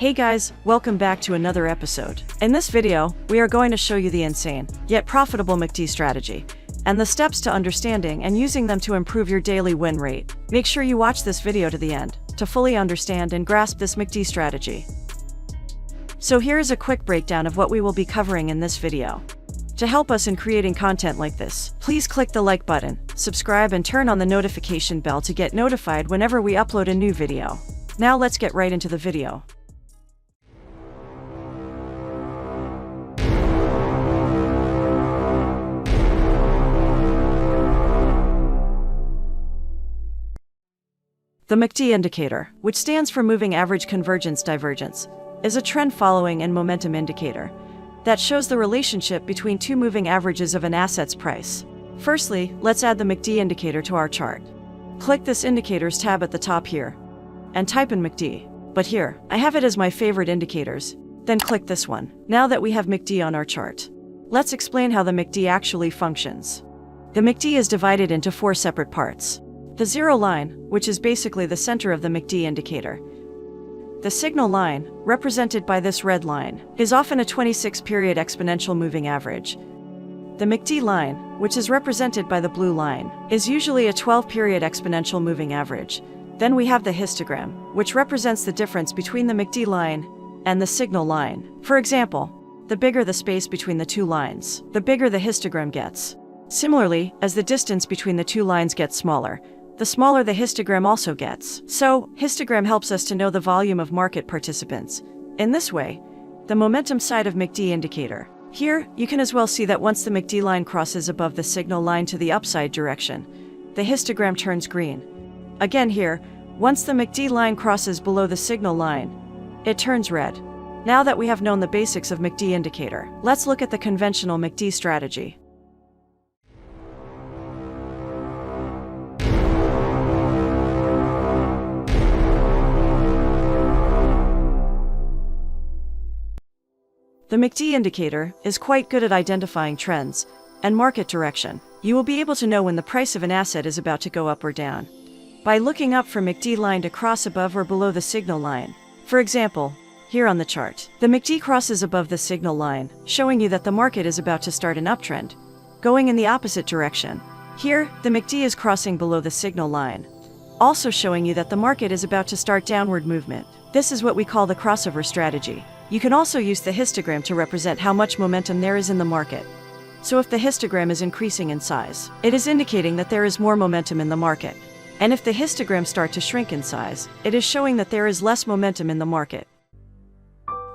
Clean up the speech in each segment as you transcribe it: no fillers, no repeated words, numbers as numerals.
Hey guys, welcome back to another episode. In this video, we are going to show you the insane, yet profitable MACD strategy, and the steps to understanding and using them to improve your daily win rate. Make sure you watch this video to the end, to fully understand and grasp this MACD strategy. So here is a quick breakdown of what we will be covering in this video. To help us in creating content like this, please click the like button, subscribe and turn on the notification bell to get notified whenever we upload a new video. Now let's get right into the video. The MACD indicator, which stands for Moving Average Convergence Divergence, is a trend-following and momentum indicator that shows the relationship between two moving averages of an asset's price. Firstly, let's add the MACD indicator to our chart. Click this Indicators tab at the top here, and type in MACD. But here, I have it as my favorite indicators, then click this one. Now that we have MACD on our chart, let's explain how the MACD actually functions. The MACD is divided into four separate parts. The zero line, which is basically the center of the MACD indicator. The signal line, represented by this red line, is often a 26-period exponential moving average. The MACD line, which is represented by the blue line, is usually a 12-period exponential moving average. Then we have the histogram, which represents the difference between the MACD line and the signal line. For example, the bigger the space between the two lines, the bigger the histogram gets. Similarly, as the distance between the two lines gets smaller, the smaller the histogram also gets. So, histogram helps us to know the volume of market participants. In this way, the momentum side of MACD indicator. Here, you can as well see that once the MACD line crosses above the signal line to the upside direction, the histogram turns green. Again here, once the MACD line crosses below the signal line, it turns red. Now that we have known the basics of MACD indicator, let's look at the conventional MACD strategy. The MACD indicator is quite good at identifying trends and market direction. You will be able to know when the price of an asset is about to go up or down by looking up for MACD line to cross above or below the signal line. For example, here on the chart, the MACD crosses above the signal line, showing you that the market is about to start an uptrend, going in the opposite direction. Here, the MACD is crossing below the signal line, also showing you that the market is about to start downward movement. This is what we call the crossover strategy. You can also use the histogram to represent how much momentum there is in the market. So if the histogram is increasing in size, it is indicating that there is more momentum in the market. And if the histogram starts to shrink in size, it is showing that there is less momentum in the market.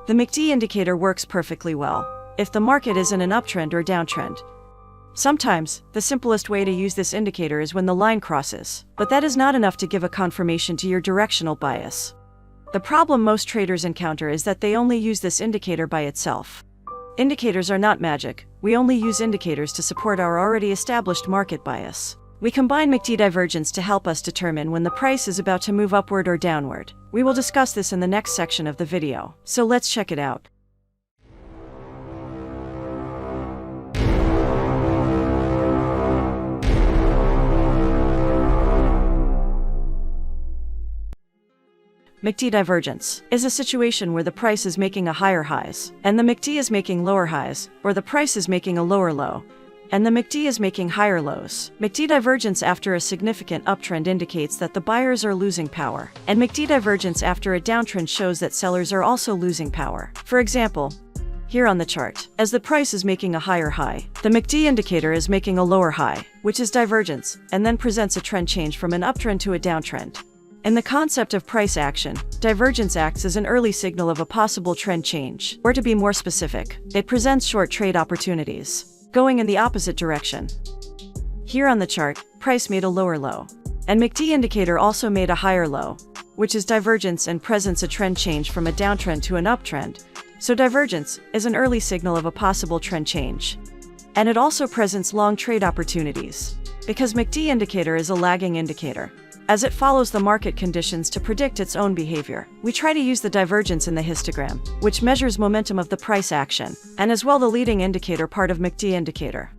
The MACD indicator works perfectly well if the market is in an uptrend or downtrend. Sometimes, the simplest way to use this indicator is when the line crosses, but that is not enough to give a confirmation to your directional bias. The problem most traders encounter is that they only use this indicator by itself. Indicators are not magic. We only use indicators to support our already established market bias. We combine MACD divergence to help us determine when the price is about to move upward or downward. We will discuss this in the next section of the video, so let's check it out. MACD divergence is a situation where the price is making a higher highs, and the MACD is making lower highs, or the price is making a lower low, and the MACD is making higher lows. MACD divergence after a significant uptrend indicates that the buyers are losing power, and MACD divergence after a downtrend shows that sellers are also losing power. For example, here on the chart, as the price is making a higher high, the MACD indicator is making a lower high, which is divergence, and then presents a trend change from an uptrend to a downtrend. In the concept of price action, divergence acts as an early signal of a possible trend change, or to be more specific, it presents short trade opportunities, going in the opposite direction. Here on the chart, price made a lower low, and MACD indicator also made a higher low, which is divergence and presents a trend change from a downtrend to an uptrend. So divergence is an early signal of a possible trend change. And it also presents long trade opportunities, because MACD indicator is a lagging indicator, as it follows the market conditions to predict its own behavior. We try to use the divergence in the histogram, which measures momentum of the price action, and as well the leading indicator part of MACD indicator.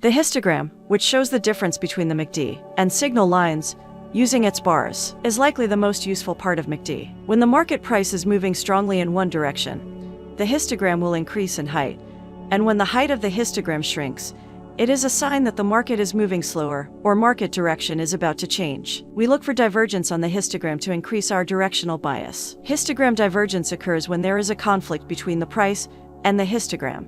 The histogram, which shows the difference between the MACD and signal lines using its bars, is likely the most useful part of MACD. When the market price is moving strongly in one direction, the histogram will increase in height, and when the height of the histogram shrinks, it is a sign that the market is moving slower or market direction is about to change. We look for divergence on the histogram to increase our directional bias. Histogram divergence occurs when there is a conflict between the price and the histogram.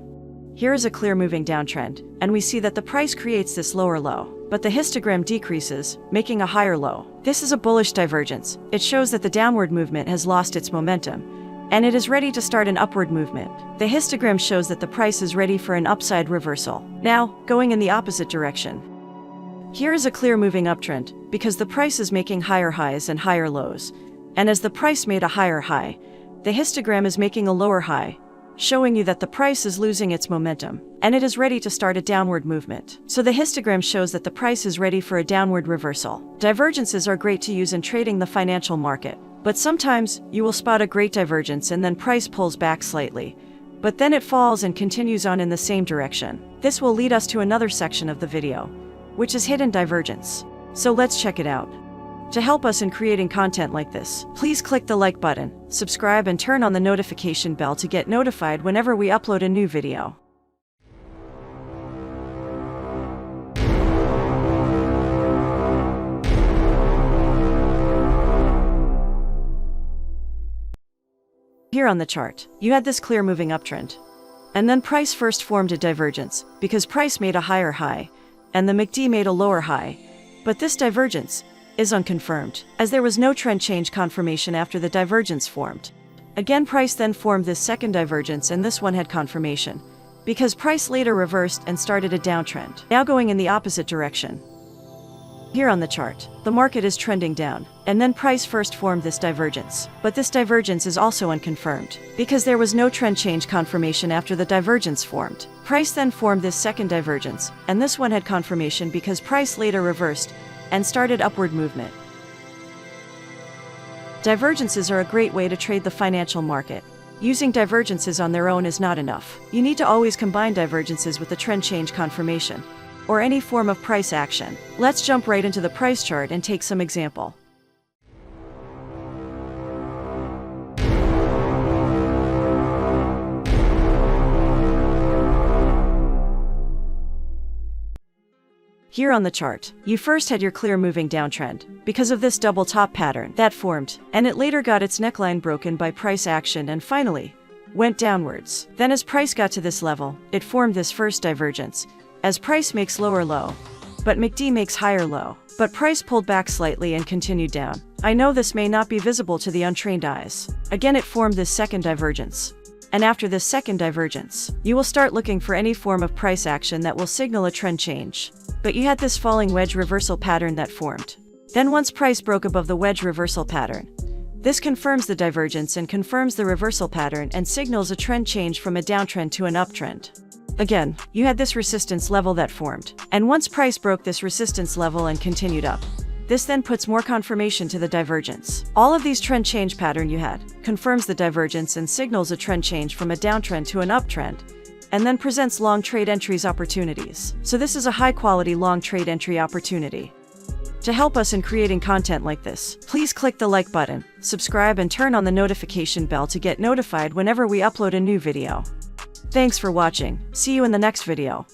Here is a clear moving downtrend, and we see that the price creates this lower low, but the histogram decreases, making a higher low. This is a bullish divergence. It shows that the downward movement has lost its momentum, and it is ready to start an upward movement. The histogram shows that the price is ready for an upside reversal. Now, going in the opposite direction. Here is a clear moving uptrend, because the price is making higher highs and higher lows, and as the price made a higher high, the histogram is making a lower high, showing you that the price is losing its momentum, and it is ready to start a downward movement. So the histogram shows that the price is ready for a downward reversal. Divergences are great to use in trading the financial market, but sometimes you will spot a great divergence and then price pulls back slightly, but then it falls and continues on in the same direction. This will lead us to another section of the video, which is hidden divergence. So let's check it out. To help us in creating content like this, please click the like button, subscribe, and turn on the notification bell to get notified whenever we upload a new video. Here on the chart, you had this clear moving uptrend. And then price first formed a divergence, because price made a higher high, and the MACD made a lower high. But this divergence is unconfirmed, as there was no trend change confirmation after the divergence formed. Again, price then formed this second divergence, and this one had confirmation, because price later reversed and started a downtrend, now going in the opposite direction. Here on the chart, the market is trending down, and then price first formed this divergence. But this divergence is also unconfirmed, because there was no trend change confirmation after the divergence formed. Price then formed this second divergence, and this one had confirmation because price later reversed and started upward movement. Divergences are a great way to trade the financial market. Using divergences on their own is not enough. You need to always combine divergences with the trend change confirmation, or any form of price action. Let's jump right into the price chart and take some example. Here on the chart, you first had your clear moving downtrend, because of this double top pattern that formed, and it later got its neckline broken by price action and finally went downwards. Then as price got to this level, it formed this first divergence, as price makes lower low, but MACD makes higher low. But price pulled back slightly and continued down. I know this may not be visible to the untrained eyes. Again, it formed this second divergence. And after this second divergence, you will start looking for any form of price action that will signal a trend change. But you had this falling wedge reversal pattern that formed. Then once price broke above the wedge reversal pattern, this confirms the divergence and confirms the reversal pattern and signals a trend change from a downtrend to an uptrend. Again, you had this resistance level that formed, and once price broke this resistance level and continued up, this then puts more confirmation to the divergence. All of these trend change pattern you had confirms the divergence and signals a trend change from a downtrend to an uptrend, and then presents long trade entries opportunities. So this is a high quality long trade entry opportunity. To help us in creating content like this, please click the like button, subscribe, and turn on the notification bell to get notified whenever we upload a new video. Thanks for watching. See you in the next video.